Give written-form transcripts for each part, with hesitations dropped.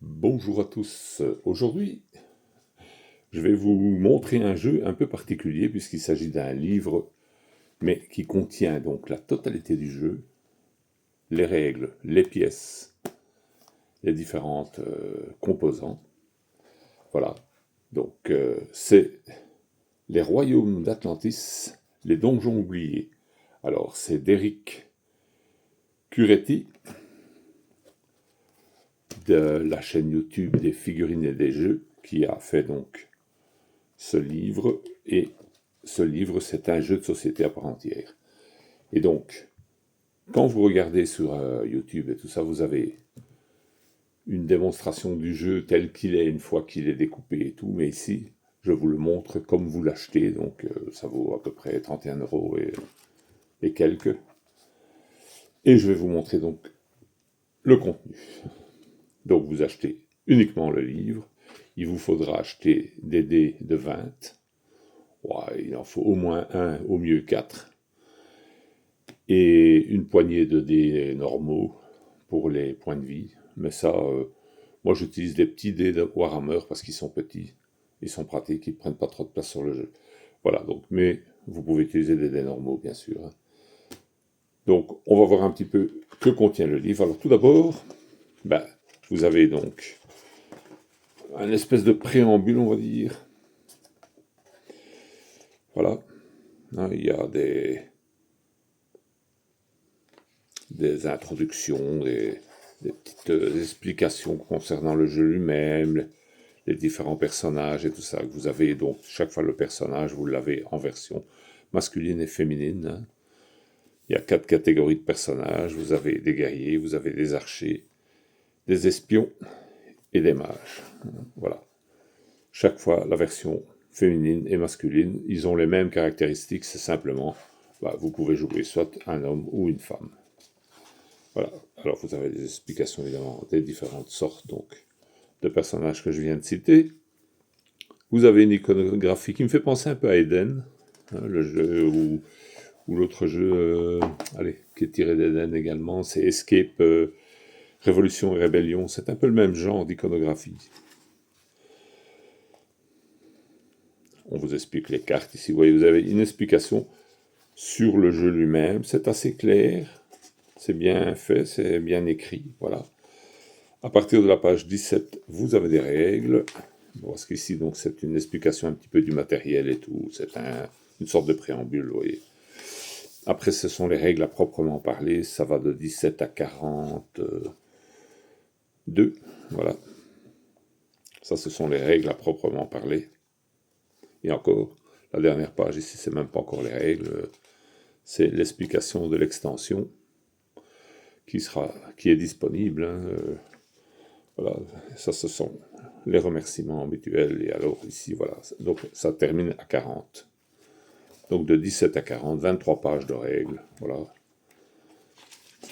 Bonjour à tous. Aujourd'hui, je vais vous montrer un jeu un peu particulier puisqu'il s'agit d'un livre, mais qui contient donc la totalité du jeu, les règles, les pièces, les différentes composants. Voilà. Donc, c'est Les Royaumes d'Atlantis, les donjons oubliés. Alors, c'est d'Eric Curetti, de la chaîne YouTube des figurines et des jeux, qui a fait donc ce livre, et ce livre, c'est un jeu de société à part entière. Et donc, quand vous regardez sur YouTube et tout ça, vous avez une démonstration du jeu tel qu'il est une fois qu'il est découpé et tout, mais ici, je vous le montre comme vous l'achetez, donc ça vaut à peu près 31 euros et quelques. Et je vais vous montrer donc le contenu. Donc vous achetez uniquement le livre, il vous faudra acheter des dés de 20, ouais, il en faut au moins un, au mieux 4, et une poignée de dés normaux pour les points de vie. Mais ça, moi j'utilise des petits dés de Warhammer parce qu'ils sont petits, ils sont pratiques, ils ne prennent pas trop de place sur le jeu. Voilà, donc, mais vous pouvez utiliser des dés normaux, bien sûr. Donc, on va voir un petit peu que contient le livre. Alors, tout d'abord, vous avez donc un espèce de préambule, on va dire. Voilà. Il y a des introductions, des petites explications concernant le jeu lui-même, les différents personnages et tout ça. Vous avez donc chaque fois le personnage, vous l'avez en version masculine et féminine. Il y a 4 catégories de personnages. Vous avez des guerriers, vous avez des archers, des espions et des mages. Voilà. Chaque fois, la version féminine et masculine, ils ont les mêmes caractéristiques, c'est simplement, vous pouvez jouer soit un homme ou une femme. Voilà. Alors vous avez des explications évidemment des différentes sortes donc de personnages que je viens de citer. Vous avez une iconographie qui me fait penser un peu à Eden, le jeu ou l'autre jeu qui est tiré d'Eden également, c'est Escape, Révolution et Rébellion. C'est un peu le même genre d'iconographie. On vous explique les cartes ici. Vous voyez, vous avez une explication sur le jeu lui-même. C'est assez clair, c'est bien fait, c'est bien écrit. Voilà. À partir de la page 17, vous avez des règles. Parce qu'ici, donc, c'est une explication un petit peu du matériel et tout. C'est une sorte de préambule, vous voyez. Après, ce sont les règles à proprement parler. Ça va de 17 à 42. Voilà. Ça, ce sont les règles à proprement parler. Et encore, la dernière page ici, c'est même pas encore les règles. C'est l'explication de l'extension qui est disponible. Voilà, ça, ce sont les remerciements habituels. Et alors, ici, voilà. Donc, ça termine à 40. Donc, de 17 à 40, 23 pages de règles. Voilà.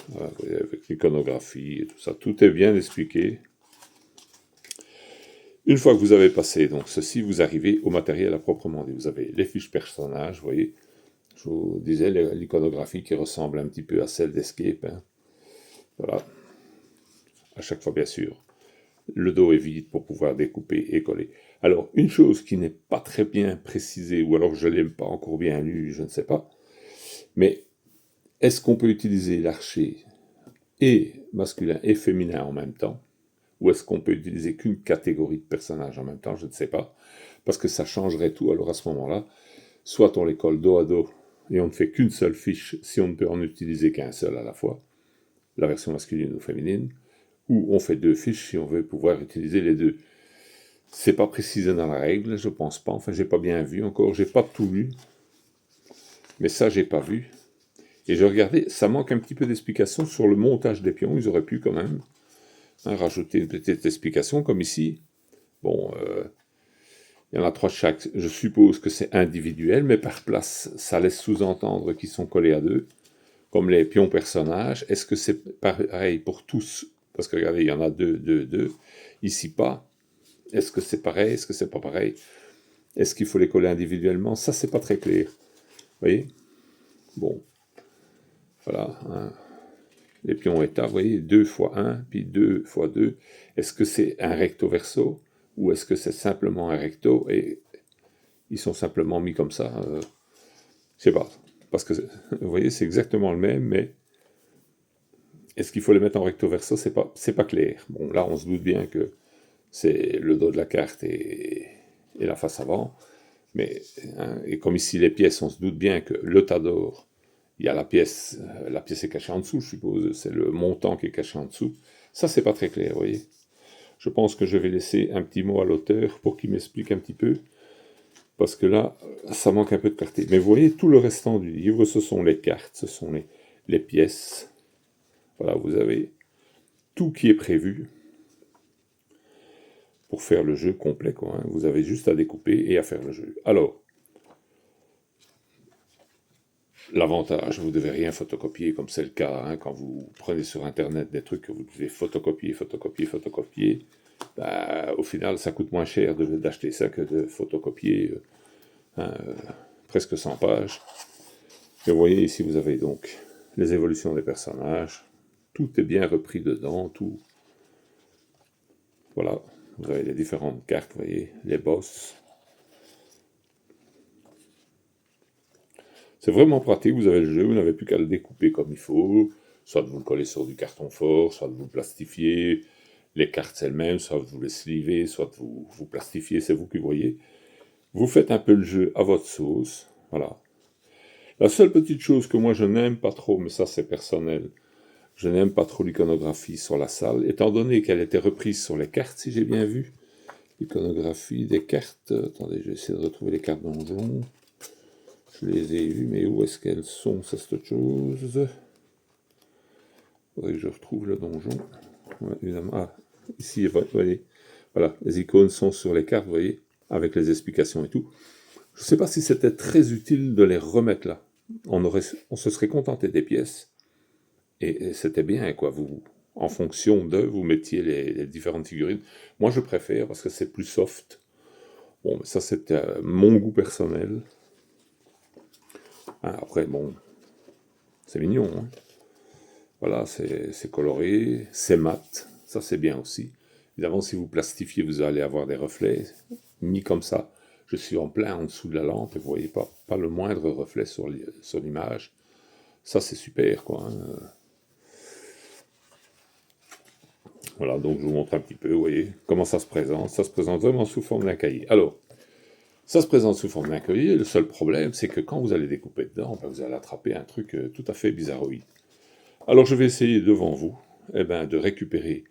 Voilà, avec l'iconographie et tout ça. Tout est bien expliqué. Une fois que vous avez passé donc ceci, vous arrivez au matériel à proprement dit. Vous avez les fiches personnages, vous voyez. Je vous disais, l'iconographie qui ressemble un petit peu à celle d'Escape. Voilà. À chaque fois, bien sûr. Le dos est vide pour pouvoir découper et coller. Alors, une chose qui n'est pas très bien précisée, ou alors je ne l'ai pas encore bien lu, je ne sais pas, mais est-ce qu'on peut utiliser l'archer et masculin et féminin en même temps? Ou est-ce qu'on peut utiliser qu'une catégorie de personnages en même temps? Je ne sais pas. Parce que ça changerait tout. Alors à ce moment-là, soit on les colle dos à dos et on ne fait qu'une seule fiche si on ne peut en utiliser qu'un seul à la fois, la version masculine ou féminine, ou on fait 2 fiches si on veut pouvoir utiliser les deux. C'est pas précisé dans la règle, je pense pas. Enfin, j'ai pas bien vu encore, j'ai pas tout lu. Mais ça, j'ai pas vu. Et j'ai regardé, ça manque un petit peu d'explication sur le montage des pions. Ils auraient pu quand même rajouter une petite explication, comme ici. Bon, il y en a 3 de chaque. Je suppose que c'est individuel, mais par place, ça laisse sous-entendre qu'ils sont collés à 2, comme les pions personnages. Est-ce que c'est pareil pour tous? Parce que regardez, il y en a 2, 2, 2. Ici, pas. Est-ce que c'est pareil? Est-ce que c'est pas pareil? Est-ce qu'il faut les coller individuellement? Ça, c'est pas très clair. Vous voyez? Bon. Voilà. Hein. les pions état, vous voyez, 2 fois 1, puis 2 fois 2. Est-ce que c'est un recto verso, ou est-ce que c'est simplement un recto, et ils sont simplement mis comme ça, je sais pas. Parce que, vous voyez, c'est exactement le même, mais est-ce qu'il faut les mettre en recto verso? C'est pas clair. Bon, là, on se doute bien que c'est le dos de la carte et la face avant. Mais, hein, et comme ici les pièces, on se doute bien que le tas d'or, il y a la pièce est cachée en dessous, je suppose, c'est le montant qui est caché en dessous. Ça, c'est pas très clair, vous voyez. Je pense que je vais laisser un petit mot à l'auteur pour qu'il m'explique un petit peu, parce que là, ça manque un peu de clarté. Mais vous voyez, tout le restant du livre, ce sont les cartes, ce sont les pièces. Voilà, vous avez tout qui est prévu pour faire le jeu complet, quoi, hein. Vous avez juste à découper et à faire le jeu. Alors, l'avantage, vous ne devez rien photocopier, comme c'est le cas, hein, quand vous prenez sur Internet des trucs que vous devez photocopier, bah, au final, ça coûte moins cher d'acheter ça que de photocopier presque 100 pages. Et vous voyez, ici, vous avez donc les évolutions des personnages. Tout est bien repris dedans, tout. Voilà, vous avez les différentes cartes, vous voyez, les boss. C'est vraiment pratique, vous avez le jeu, vous n'avez plus qu'à le découper comme il faut, soit de vous le coller sur du carton fort, soit de vous plastifier les cartes elles-mêmes, soit de vous les sliver, soit de vous plastifier, c'est vous qui voyez. Vous faites un peu le jeu à votre sauce, voilà. La seule petite chose que moi je n'aime pas trop, mais ça c'est personnel, je n'aime pas trop l'iconographie sur la salle, étant donné qu'elle était reprise sur les cartes, si j'ai bien vu. L'iconographie des cartes, attendez, je vais essayer de retrouver les cartes donjon. Je les ai vues, mais où est-ce qu'elles sont? Ça, c'est autre chose. Faudrait que je retrouve le donjon. Ouais, évidemment. Ah, ici, vous voyez. Voilà, les icônes sont sur les cartes, vous voyez, avec les explications et tout. Je ne sais pas si c'était très utile de les remettre là. On se serait contenté des pièces, et c'était bien, quoi. En fonction de, vous mettiez les différentes figurines. Moi, je préfère, parce que c'est plus soft. Bon, mais ça, c'est mon goût personnel. Hein, après, bon, c'est mignon, hein. Voilà, c'est coloré, c'est mat, ça c'est bien aussi. Évidemment, si vous plastifiez, vous allez avoir des reflets. Mis comme ça, je suis en plein en dessous de la lampe et vous voyez pas le moindre reflet sur l'image. Ça c'est super, quoi, hein. Voilà, donc je vous montre un petit peu, vous voyez, comment ça se présente. Ça se présente vraiment sous forme d'un cahier. Alors, ça se présente sous forme d'un cahier. Le seul problème, c'est que quand vous allez découper dedans, ben, vous allez attraper un truc tout à fait bizarroïde. Alors je vais essayer devant vous de récupérer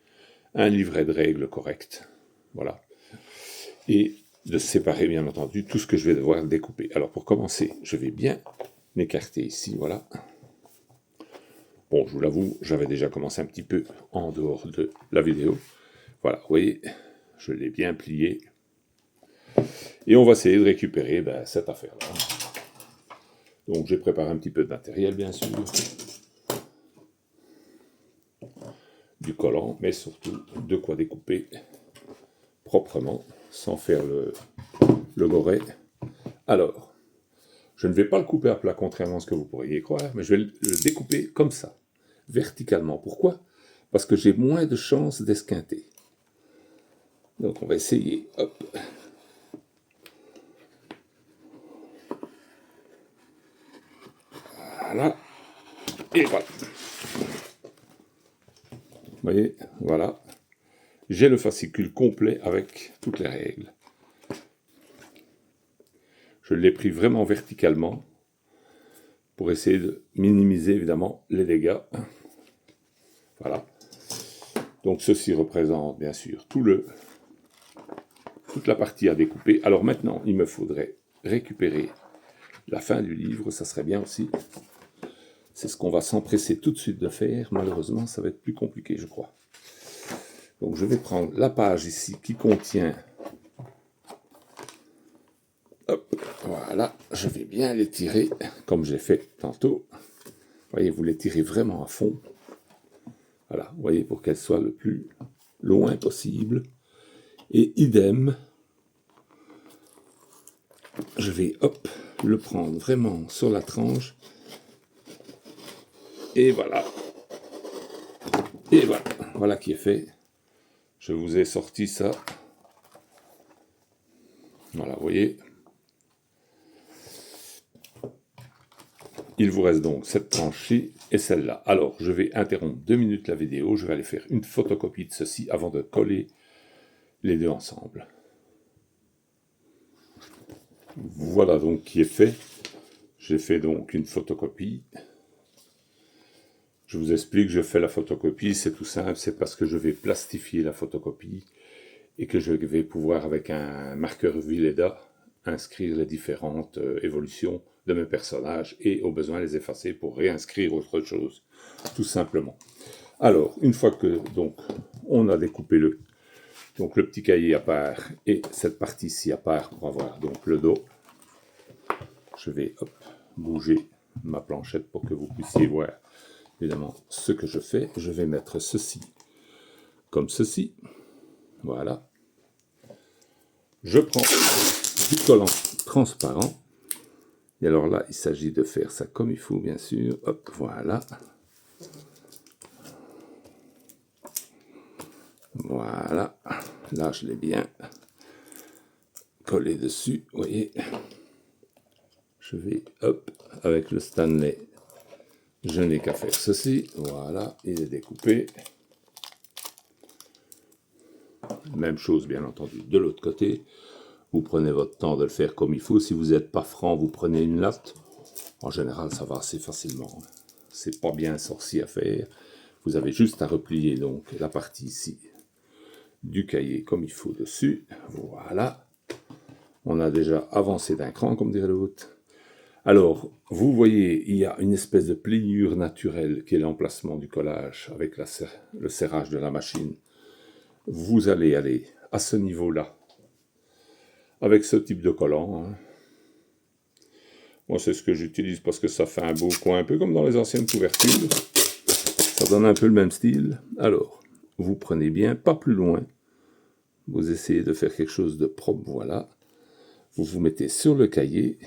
un livret de règles correct, voilà, et de séparer bien entendu tout ce que je vais devoir découper. Alors pour commencer, je vais bien m'écarter ici, voilà. Bon, je vous l'avoue, j'avais déjà commencé un petit peu en dehors de la vidéo. Voilà, vous voyez, je l'ai bien plié. Et on va essayer de récupérer cette affaire-là. Donc j'ai préparé un petit peu de matériel, bien sûr. Du collant, mais surtout de quoi découper proprement, sans faire le goret. Alors, je ne vais pas le couper à plat, contrairement à ce que vous pourriez croire, mais je vais le découper comme ça, verticalement. Pourquoi? Parce que j'ai moins de chances d'esquinter. Donc on va essayer, hop. Voilà. Et voilà. Vous voyez, voilà. J'ai le fascicule complet avec toutes les règles. Je l'ai pris vraiment verticalement pour essayer de minimiser évidemment les dégâts. Voilà. Donc ceci représente bien sûr toute la partie à découper. Alors maintenant, il me faudrait récupérer la fin du livre, ça serait bien aussi. C'est ce qu'on va s'empresser tout de suite de faire. Malheureusement, ça va être plus compliqué, je crois. Donc je vais prendre la page ici qui contient... Hop, voilà, je vais bien l'étirer, comme j'ai fait tantôt. Vous voyez, vous l'étirez vraiment à fond. Voilà, vous voyez, pour qu'elle soit le plus loin possible. Et idem, je vais, hop, le prendre vraiment sur la tranche. Et voilà. Et voilà, voilà qui est fait. Je vous ai sorti ça. Voilà, vous voyez. Il vous reste donc cette tranche-ci et celle-là. Alors, je vais interrompre 2 minutes la vidéo. Je vais aller faire une photocopie de ceci avant de coller les deux ensemble. Voilà donc qui est fait. J'ai fait donc une photocopie. Je vous explique, je fais la photocopie, c'est tout simple, c'est parce que je vais plastifier la photocopie et que je vais pouvoir, avec un marqueur Villeda, inscrire les différentes évolutions de mes personnages et au besoin les effacer pour réinscrire autre chose, tout simplement. Alors, une fois que donc on a découpé le petit cahier à part et cette partie-ci à part pour avoir donc le dos, je vais bouger ma planchette pour que vous puissiez voir évidemment ce que je fais. Je vais mettre ceci comme ceci. Voilà. Je prends du collant transparent. Et alors là, il s'agit de faire ça comme il faut, bien sûr. Hop, voilà. Voilà. Là, je l'ai bien collé dessus. Vous voyez. Je vais, hop, avec le Stanley, je n'ai qu'à faire ceci. Voilà, il est découpé. Même chose, bien entendu, de l'autre côté. Vous prenez votre temps de le faire comme il faut. Si vous n'êtes pas franc, vous prenez une latte. En général, ça va assez facilement. C'est pas bien sorcier à faire. Vous avez juste à replier donc la partie ici du cahier comme il faut dessus. Voilà. On a déjà avancé d'un cran, comme dirait l'autre. Alors, vous voyez, il y a une espèce de pliure naturelle qui est l'emplacement du collage avec le serrage de la machine. Vous allez aller à ce niveau-là avec ce type de collant. Moi, c'est ce que j'utilise parce que ça fait un beau coin, un peu comme dans les anciennes couvertures. Ça donne un peu le même style. Alors, vous prenez bien, pas plus loin. Vous essayez de faire quelque chose de propre, voilà. Vous vous mettez sur le cahier.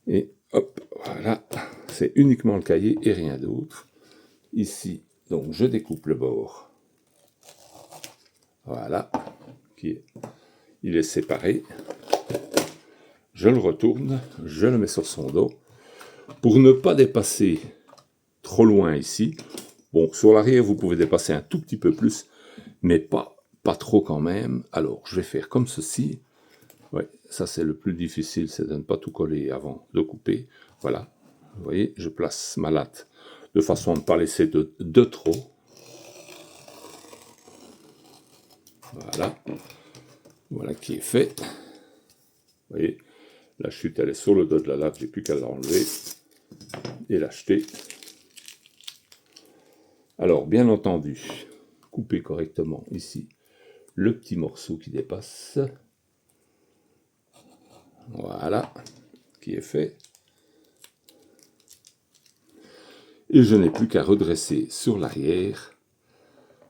Et hop, voilà. C'est uniquement le cahier et rien d'autre. Ici, donc, je découpe le bord. Voilà. Il est séparé. Je le retourne, je le mets sur son dos. Pour ne pas dépasser trop loin ici, bon, sur l'arrière, vous pouvez dépasser un tout petit peu plus, mais pas trop quand même. Alors, je vais faire comme ceci. Ouais, ça, c'est le plus difficile, c'est de ne pas tout coller avant de couper. Voilà, vous voyez, je place ma latte de façon à ne pas laisser de trop. Voilà, voilà qui est fait. Vous voyez, la chute, elle est sur le dos de la latte, j'ai plus qu'à l'enlever et l'acheter. Alors, bien entendu, couper correctement ici le petit morceau qui dépasse. Voilà, qui est fait. Et je n'ai plus qu'à redresser sur l'arrière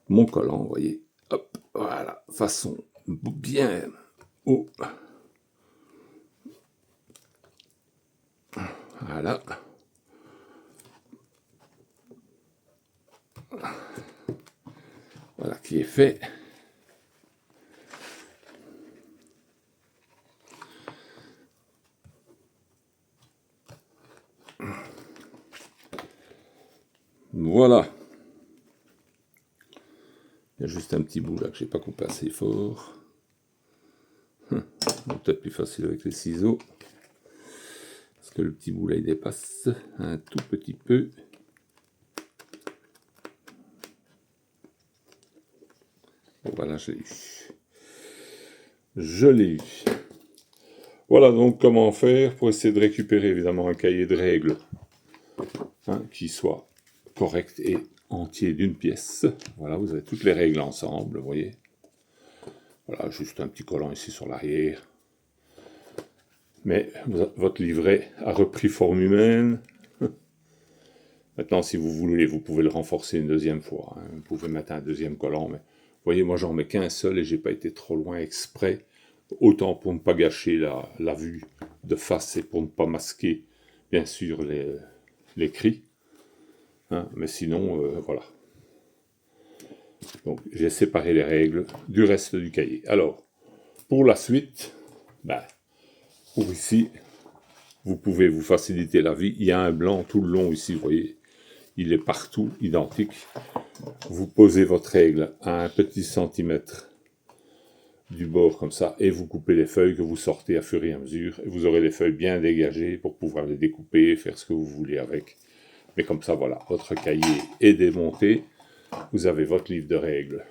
mon collant, vous voyez. Hop, voilà, façon bien haut. Voilà. Voilà qui est fait. Voilà. Il y a juste un petit bout là que j'ai pas coupé assez fort. Peut-être plus facile avec les ciseaux. Parce que le petit bout là il dépasse un tout petit peu. Bon, voilà, je l'ai eu. Je l'ai eu. Voilà donc comment faire pour essayer de récupérer évidemment un cahier de règles qui soit correct et entier d'une pièce. Voilà, vous avez toutes les règles ensemble, vous voyez. Voilà, juste un petit collant ici sur l'arrière. Mais votre livret a repris forme humaine. Maintenant, si vous voulez, vous pouvez le renforcer une deuxième fois. Vous pouvez mettre un deuxième collant, mais vous voyez, moi j'en mets qu'un seul et j'ai pas été trop loin exprès. Autant pour ne pas gâcher la vue de face et pour ne pas masquer, bien sûr, les cris. Hein, mais sinon, voilà. Donc, j'ai séparé les règles du reste du cahier. Alors, pour la suite, ben, pour ici, vous pouvez vous faciliter la vie. Il y a un blanc tout le long ici, vous voyez. Il est partout identique. Vous posez votre règle à un petit centimètre du bord comme ça, et vous coupez les feuilles que vous sortez à fur et à mesure. Et vous aurez les feuilles bien dégagées pour pouvoir les découper, faire ce que vous voulez avec. Mais comme ça, voilà, votre cahier est démonté. Vous avez votre livre de règles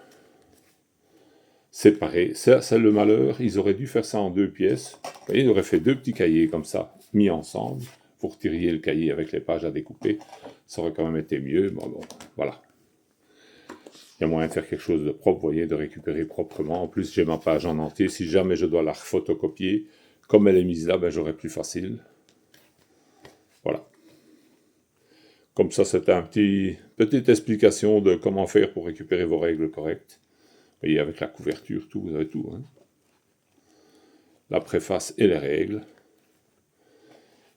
séparé. Ça, c'est le malheur. Ils auraient dû faire ça en 2 pièces. Vous voyez, ils auraient fait 2 petits cahiers comme ça, mis ensemble. Vous retiriez le cahier avec les pages à découper. Ça aurait quand même été mieux. Bon, voilà. Il y a moyen de faire quelque chose de propre, vous voyez, de récupérer proprement. En plus, j'ai ma page en entier. Si jamais je dois la photocopier, comme elle est mise là, ben, j'aurai plus facile. Voilà. Comme ça, c'était une petite explication de comment faire pour récupérer vos règles correctes. Vous voyez, avec la couverture, tout, vous avez tout. Hein. La préface et les règles.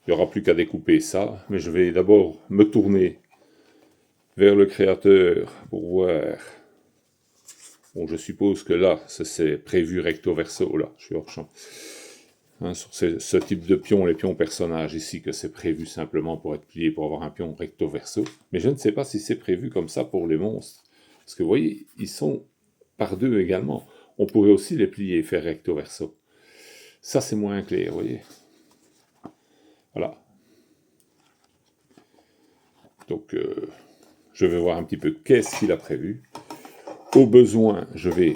Il n'y aura plus qu'à découper ça, mais je vais d'abord me tourner vers le créateur pour voir. Bon, je suppose que là, c'est prévu recto verso, là, je suis hors champ. Hein, sur ce type de pion, les pions personnages ici, que c'est prévu simplement pour être plié, pour avoir un pion recto verso. Mais je ne sais pas si c'est prévu comme ça pour les monstres. Parce que vous voyez, ils sont par 2 également. On pourrait aussi les plier et faire recto verso. Ça, c'est moins clair, vous voyez. Voilà. Donc, je vais voir un petit peu qu'est-ce qu'il a prévu. Au besoin, je vais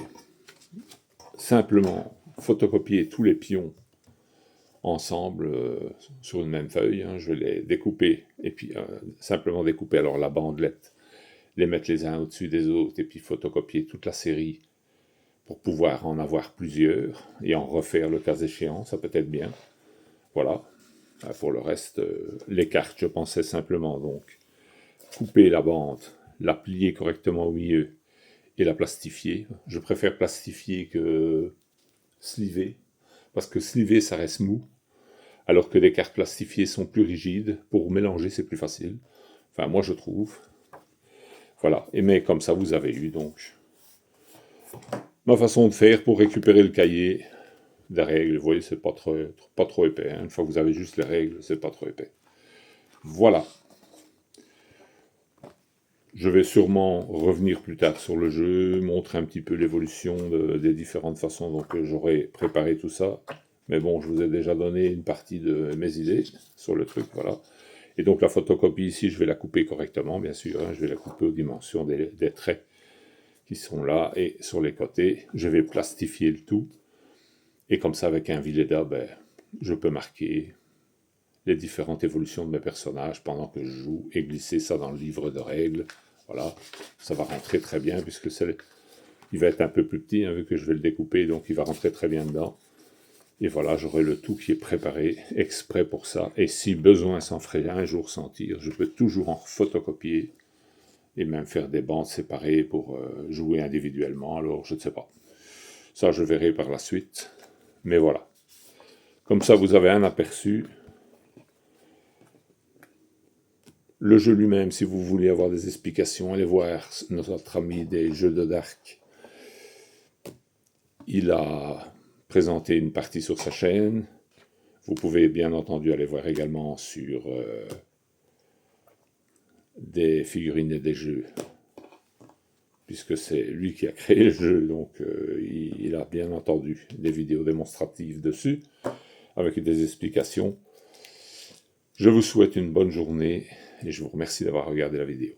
simplement photocopier tous les pions ensemble sur une même feuille. Hein. Je vais les découper et puis simplement découper alors la bandelette, les mettre les uns au-dessus des autres et puis photocopier toute la série pour pouvoir en avoir plusieurs et en refaire le cas échéant. Ça peut être bien. Voilà. Pour le reste, les cartes, je pensais simplement donc couper la bande, la plier correctement au milieu et la plastifier. Je préfère plastifier que sliver, parce que sliver, ça reste mou, alors que des cartes plastifiées sont plus rigides. Pour mélanger, c'est plus facile. Enfin, moi, je trouve. Voilà. Et mais comme ça, vous avez eu, donc, ma façon de faire pour récupérer le cahier des règles. Vous voyez, c'est pas trop épais. Hein. Une fois que vous avez juste les règles, c'est pas trop épais. Voilà. Je vais sûrement revenir plus tard sur le jeu, montrer un petit peu l'évolution des différentes façons dont j'aurais préparé tout ça. Mais bon, je vous ai déjà donné une partie de mes idées sur le truc, voilà. Et donc la photocopie ici, je vais la couper correctement, bien sûr. Hein, je vais la couper aux dimensions des traits qui sont là. Et sur les côtés, je vais plastifier le tout. Et comme ça, avec un Villeda, ben, je peux marquer les différentes évolutions de mes personnages pendant que je joue et glisser ça dans le livre de règles. Voilà, ça va rentrer très bien puisque il va être un peu plus petit hein, vu que je vais le découper, donc il va rentrer très bien dedans. Et voilà, j'aurai le tout qui est préparé exprès pour ça. Et si besoin s'en ferait un jour sentir, je peux toujours en photocopier et même faire des bandes séparées pour jouer individuellement. Alors, je ne sais pas. Ça, je verrai par la suite. Mais voilà. Comme ça, vous avez un aperçu. Le jeu lui-même, si vous voulez avoir des explications, allez voir notre ami des jeux de Dark. Il a présenté une partie sur sa chaîne. Vous pouvez bien entendu aller voir également sur des figurines et des jeux, puisque c'est lui qui a créé le jeu, donc il a bien entendu des vidéos démonstratives dessus, avec des explications. Je vous souhaite une bonne journée et je vous remercie d'avoir regardé la vidéo.